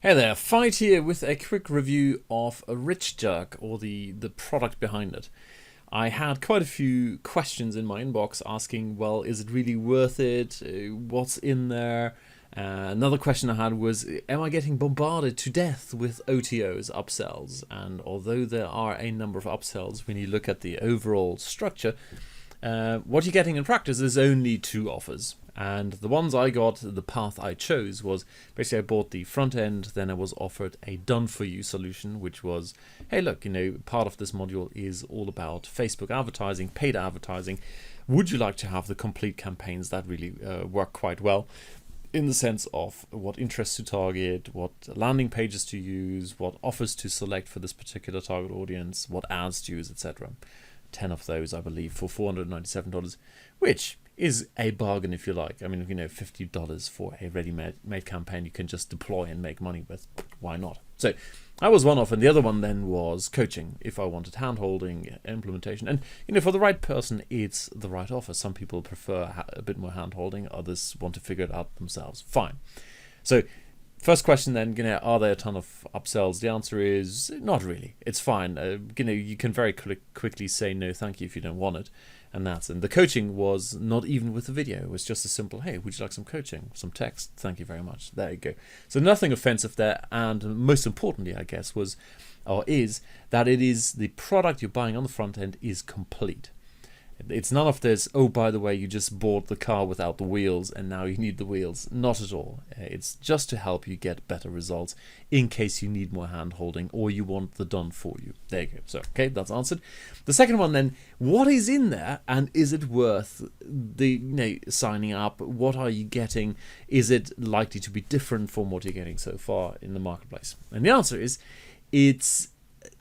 Hey there, Fight here with a quick review of a Rich Jerk, or the product behind it. I had quite a few questions in my inbox asking, well, is it really worth it? What's in there? Another question I had was, am I getting bombarded to death with OTOs, upsells? And although there are a number of upsells, when you look at the overall structure, what you're getting in practice is only two offers. And the ones I got, the path I chose was basically I bought the front end, then I was offered a done for you solution, which was, hey, look, part of this module is all about Facebook advertising, paid advertising. Would you like to have the complete campaigns that really work quite well in the sense of what interests to target, what landing pages to use, what offers to select for this particular target audience, what ads to use, etc. 10 of those, I believe, for $497, which is a bargain if you like. I mean, $50 for a ready-made campaign you can just deploy and make money with. Why not? So that was one off, and the other one then was coaching if I wanted hand-holding, implementation. And for the right person, it's the right offer. Some people prefer a bit more hand-holding, others want to figure it out themselves. Fine. So first question then, are there a ton of upsells? The answer is not really. It's fine. You can very quickly say no thank you if you don't want it. And the coaching was not even with the video. It was just a simple, hey, would you like some coaching? Some text? Thank you very much. There you go. So nothing offensive there. And most importantly, I guess, is that it is the product you're buying on the front end is complete. It's none of this, oh, by the way, you just bought the car without the wheels and now you need the wheels. Not at all. It's just to help you get better results in case you need more hand holding or you want the done for you. There you go. So, okay, that's answered. The second one then, what is in there and is it worth the signing up? What are you getting? Is it likely to be different from what you're getting so far in the marketplace? And the answer is, it's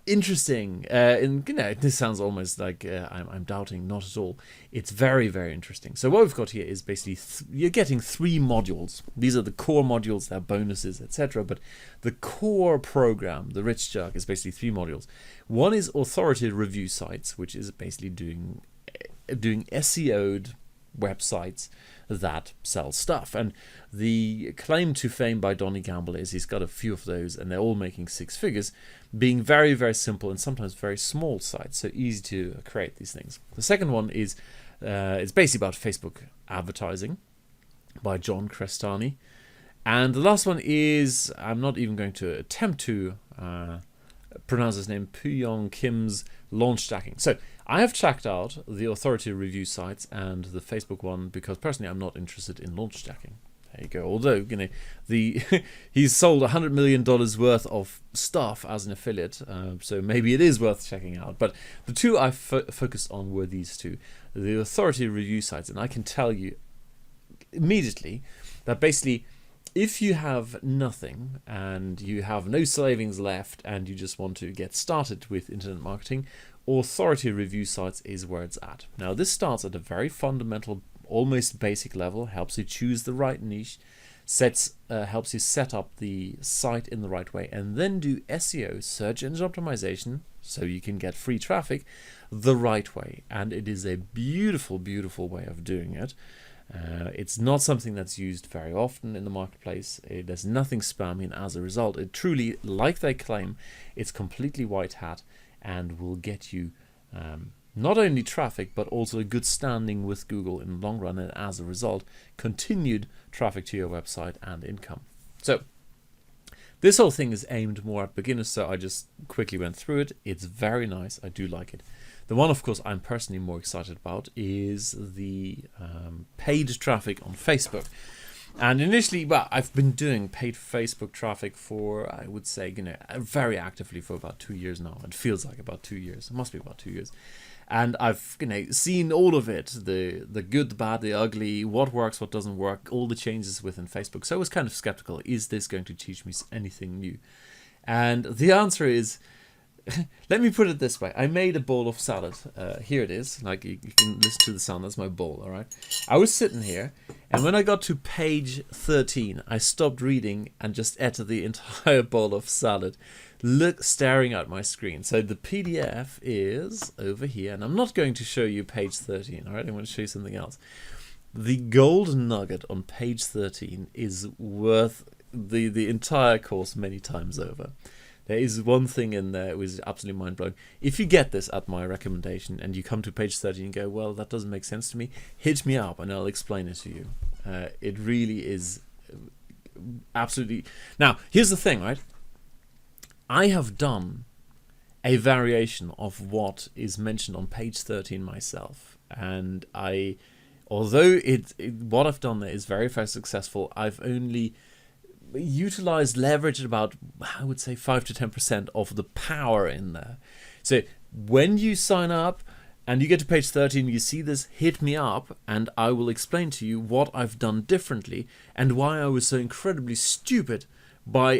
interesting. This sounds almost like I'm doubting. Not at all. It's very, very interesting. So what we've got here is basically you're getting three modules. These are the core modules, they're bonuses, etc. But the core program, the Rich Jerk, is basically three modules. One is authority review sites, which is basically doing SEO'd websites that sell stuff. And the claim to fame by Donny Gamble is he's got a few of those and they're all making six figures, being very, very simple and sometimes very small sites, so easy to create these things. The second one is it's basically about Facebook advertising by John Crestani. And the last one is, I'm not even going to attempt to pronounce his name, Puyong Kim's launch stacking. So I have checked out the authority review sites and the Facebook one because personally I'm not interested in launch stacking. There you go. Although he's sold $100 million worth of stuff as an affiliate, so maybe it is worth checking out. But the two I focused on were these two, the authority review sites, and I can tell you immediately that basically, if you have nothing and you have no savings left and you just want to get started with internet marketing, authority review sites is where it's at. Now, this starts at a very fundamental, almost basic level, helps you choose the right niche, helps you set up the site in the right way, and then do SEO, search engine optimization, so you can get free traffic the right way. And it is a beautiful, beautiful way of doing it. It's not something that's used very often in the marketplace. There's nothing spammy, and as a result, it truly, like they claim, it's completely white hat and will get you not only traffic but also a good standing with Google in the long run, and as a result, continued traffic to your website and income. So this whole thing is aimed more at beginners, so I just quickly went through it. It's very nice. I do like it. The one, of course, I'm personally more excited about is the paid traffic on Facebook. And initially, I've been doing paid Facebook traffic for, I would say, very actively for about 2 years now. It feels like about 2 years. It must be about 2 years. And I've seen all of it, the good, the bad, the ugly, what works, what doesn't work, all the changes within Facebook. So I was kind of skeptical. Is this going to teach me anything new? And the answer is, let me put it this way. I made a bowl of salad. Here it is. Like you can listen to the sound. That's my bowl, all right? I was sitting here, and when I got to page 13, I stopped reading and just ate the entire bowl of salad, staring at my screen. So the PDF is over here, and I'm not going to show you page 13, all right? I'm going to show you something else. The gold nugget on page 13 is worth the entire course many times over. There is one thing in there which is absolutely mind-blowing. If you get this at my recommendation and you come to page 30 and go, well, that doesn't make sense to me, hit me up and I'll explain it to you. It really is absolutely... Now, here's the thing, right? I have done a variation of what is mentioned on page 13 myself. And although what I've done there is very, very successful, I've only utilized leverage at about, I would say, 5 to 10% of the power in there. So when you sign up and you get to page 13, you see this, hit me up and I will explain to you what I've done differently and why I was so incredibly stupid by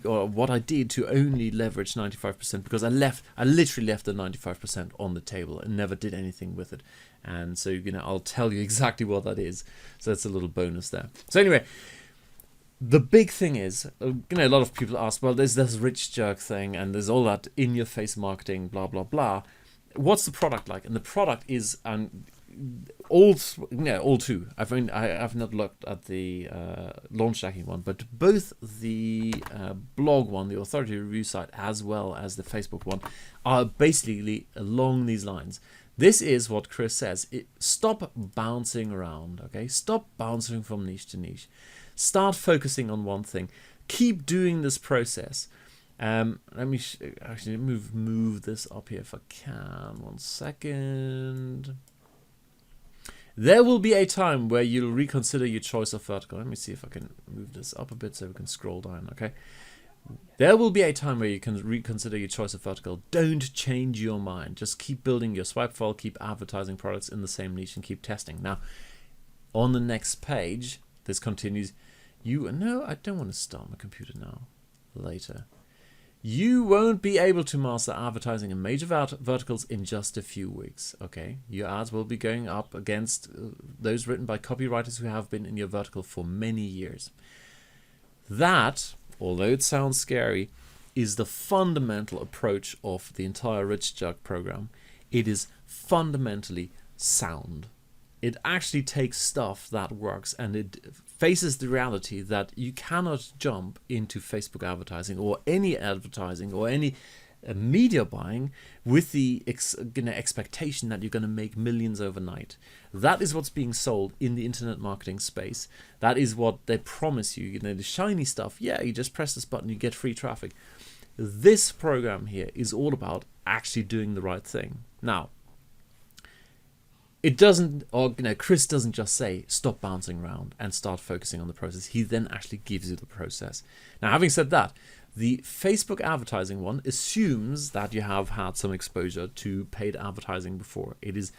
what I did to only leverage 95%, because I literally left the 95% on the table and never did anything with it. And so, I'll tell you exactly what that is. So that's a little bonus there. So anyway, the big thing is, a lot of people ask, well, there's this rich jerk thing and there's all that in-your-face marketing, blah, blah, blah. What's the product like? And the product is all two. I've not looked at the Launchjacking one, but both the blog one, the authority review site, as well as the Facebook one, are basically along these lines. This is what Chris says. Stop bouncing around, okay? Stop bouncing from niche to niche. Start focusing on one thing. Keep doing this process. Let me actually move this up here if I can. 1 second. There will be a time where you'll reconsider your choice of vertical. Let me see if I can move this up a bit so we can scroll down, okay? There will be a time where you can reconsider your choice of vertical. Don't change your mind. Just keep building your swipe file, keep advertising products in the same niche and keep testing. Now, on the next page, this continues. No, I don't want to start my computer now. Later. You won't be able to master advertising in major verticals in just a few weeks, okay? Your ads will be going up against those written by copywriters who have been in your vertical for many years. That, although it sounds scary, is the fundamental approach of the entire Rich Jerk program. It is fundamentally sound. It actually takes stuff that works and it faces the reality that you cannot jump into Facebook advertising or any advertising or any media buying with the expectation that you're going to make millions overnight. That is what's being sold in the internet marketing space. That is what they promise you. The shiny stuff, yeah, you just press this button, you get free traffic. This program here is all about actually doing the right thing. Now, it doesn't, Chris doesn't just say stop bouncing around and start focusing on the process. He then actually gives you the process. Now, having said that, the Facebook advertising one assumes that you have had some exposure to paid advertising before. It is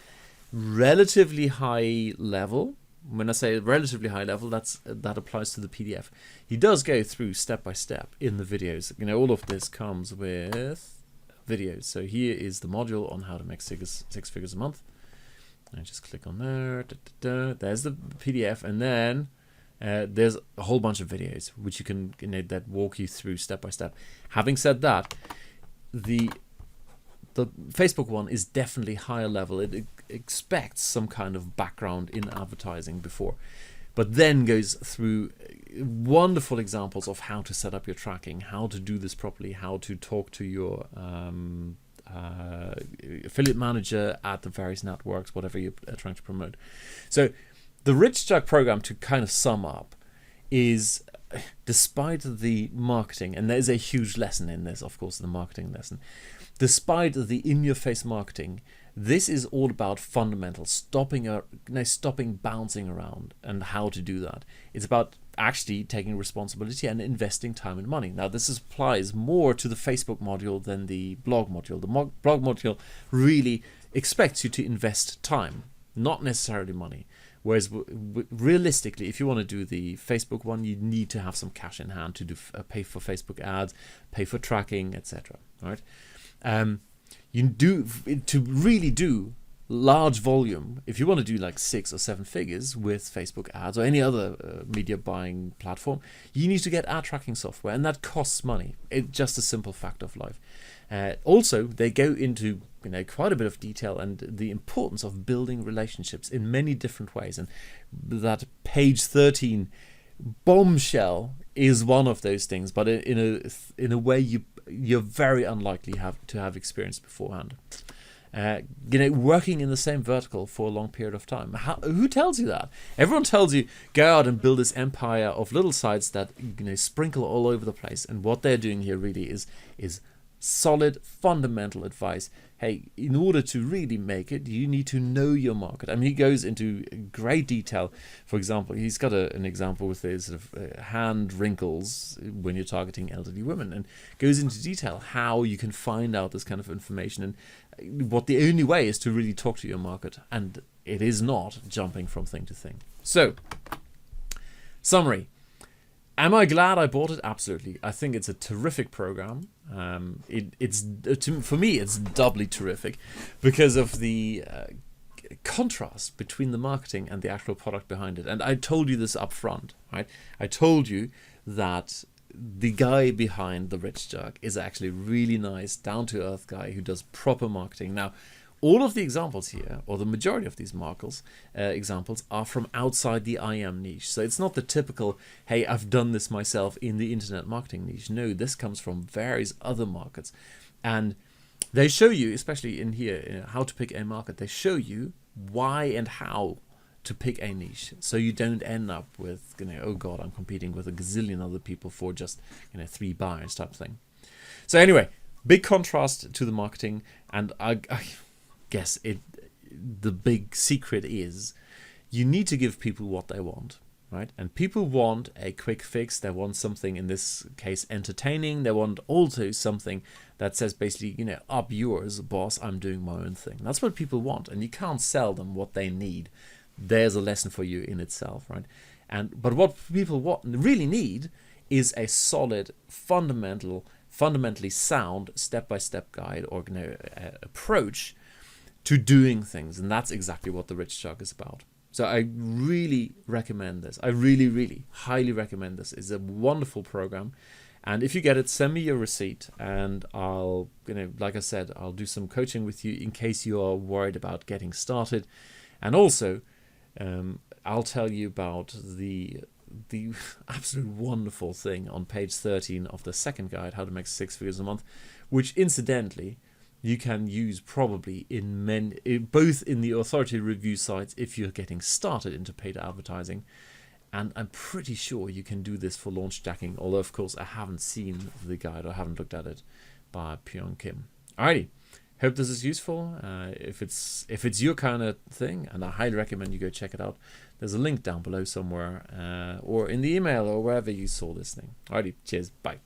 relatively high level. When I say relatively high level, that applies to the PDF. He does go through step by step in the videos. All of this comes with videos. So here is the module on how to make six figures a month. I just click on there. There's the PDF, and then there's a whole bunch of videos which you can that walk you through step by step. Having said that, the Facebook one is definitely higher level. It expects some kind of background in advertising before, but then goes through wonderful examples of how to set up your tracking, how to do this properly, how to talk to your affiliate manager at the various networks, whatever you're trying to promote. So the Rich Jerk program, to kind of sum up, is, despite the marketing, and there's a huge lesson in this, of course, the marketing lesson, despite the in-your-face marketing, this is all about fundamentals, stopping bouncing around and how to do that. It's about actually taking responsibility and investing time and money. Now, this applies more to the Facebook module than the blog module. The blog module really expects you to invest time, not necessarily money. Whereas realistically, if you want to do the Facebook one, you need to have some cash in hand to pay for Facebook ads, pay for tracking, etc. Right? To really do large volume, if you want to do like 6 or 7 figures with Facebook ads or any other media buying platform, you need to get ad tracking software, and that costs money. It's just a simple fact of life. Also, they go into quite a bit of detail and the importance of building relationships in many different ways, and that page 13 Bombshell is one of those things, but in a way you're very unlikely to have experienced beforehand. Working in the same vertical for a long period of time. Who tells you that? Everyone tells you go out and build this empire of little sites that sprinkle all over the place. And what they're doing here really is solid, fundamental advice. Hey, in order to really make it, you need to know your market. I mean, he goes into great detail. For example, he's got an example with his sort of hand wrinkles when you're targeting elderly women, and goes into detail how you can find out this kind of information, and what the only way is to really talk to your market, and it is not jumping from thing to thing. So, summary. Am I glad I bought it? Absolutely. I think it's a terrific program. For me, it's doubly terrific because of the contrast between the marketing and the actual product behind it. And I told you this up front, right? I told you that the guy behind the Rich Jerk is actually a really nice, down-to-earth guy who does proper marketing. Now, all of the examples here, or the majority of these examples, are from outside the IM niche. So it's not the typical, hey, I've done this myself in the internet marketing niche. No, this comes from various other markets. And they show you, especially in here, how to pick a market. They show you why and how to pick a niche. So you don't end up with, oh God, I'm competing with a gazillion other people for just, 3 buyers type thing. So anyway, big contrast to the marketing. And I guess the big secret is you need to give people what they want, right? And people want a quick fix. They want something, in this case, entertaining. They want also something that says basically, up yours, boss, I'm doing my own thing. That's what people want, and you can't sell them what they need. There's a lesson for you in itself, right? But what people really need is a solid, fundamentally sound step-by-step guide or approach to doing things, and that's exactly what the Rich Jerk is about. So I really recommend this. I really, really highly recommend this. It's a wonderful program, and if you get it, send me your receipt, and I'll, like I said, I'll do some coaching with you in case you are worried about getting started, and also I'll tell you about the absolute wonderful thing on page 13 of the second guide, How to Make 6 Figures a Month, which incidentally you can use probably both in the authority review sites if you're getting started into paid advertising, and I'm pretty sure you can do this for Launchjacking, although of course I haven't seen the guide or haven't looked at it by Pyong Kim. Alrighty, hope this is useful. If it's your kind of thing, and I highly recommend you go check it out. There's a link down below somewhere, or in the email or wherever you saw this thing. Alrighty, cheers, bye.